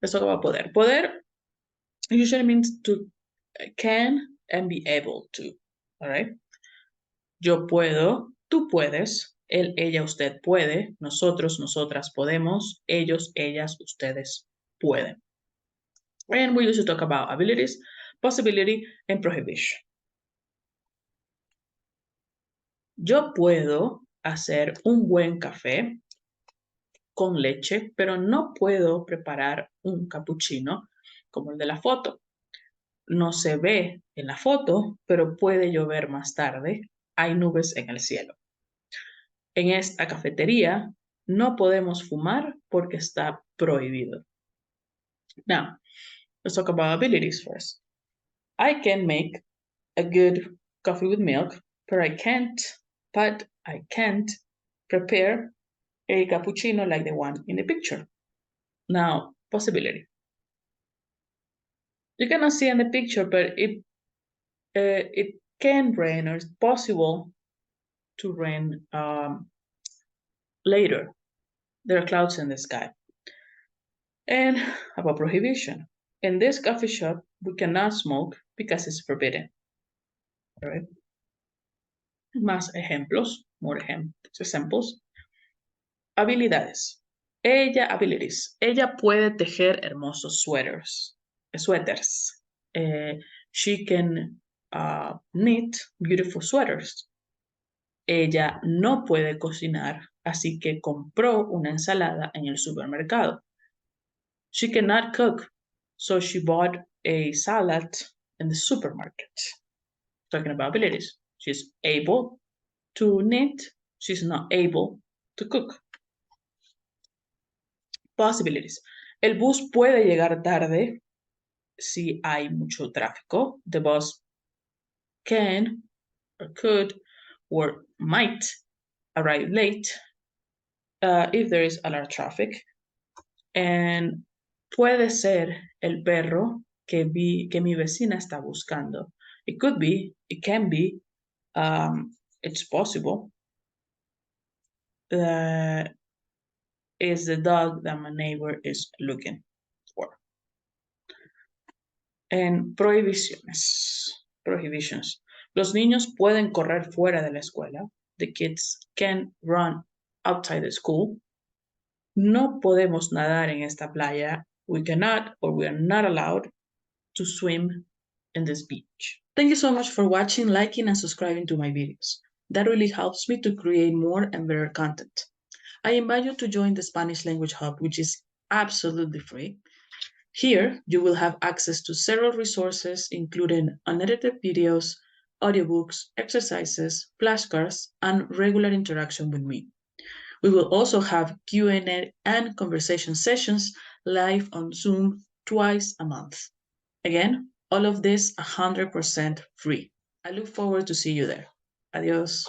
Let's talk about poder. Poder usually means to can and be able to. All right. Yo puedo, tú puedes, él, ella, usted puede, nosotros, nosotras podemos, ellos, ellas, ustedes pueden. And we usually talk about abilities, possibility, and prohibition. Yo puedo hacer un buen café con leche, pero no puedo preparar un cappuccino como el de la foto. No se ve en la foto, pero puede llover más tarde. Hay nubes en el cielo. En esta cafetería no podemos fumar porque está prohibido. Now, let's talk about abilities first. I can make a good coffee with milk, but I can't prepare a cappuccino like the one in the picture. Now, possibility. You cannot see in the picture, but it can rain, or it's possible to rain later. There are clouds in the sky. And about prohibition. In this coffee shop, we cannot smoke because it's forbidden. All right. Más ejemplos, more examples. Habilidades. Abilities. Ella puede tejer hermosos suéteres. She can knit beautiful sweaters. Ella no puede cocinar, así que compró una ensalada en el supermercado. She cannot cook, so she bought a salad in the supermarket. Talking about abilities. She's able to knit. She's not able to cook. Possibilities. El bus puede llegar tarde si hay mucho tráfico. The bus can or could or might arrive late if there is a lot of traffic. And puede ser el perro que mi vecina está buscando. It could be, it can be, it's possible. Is the dog that my neighbor is looking for. En prohibiciones. Los niños pueden correr fuera de la escuela. The kids can run outside the school. No podemos nadar en esta playa. We cannot or we are not allowed to swim in this beach. Thank you so much for watching, liking, and subscribing to my videos. That really helps me to create more and better content. I invite you to join the Spanish Language Hub, which is absolutely free. Here, you will have access to several resources, including unedited videos, audiobooks, exercises, flashcards, and regular interaction with me. We will also have Q&A and conversation sessions live on Zoom twice a month. Again, all of this 100% free. I look forward to see you there. Adios.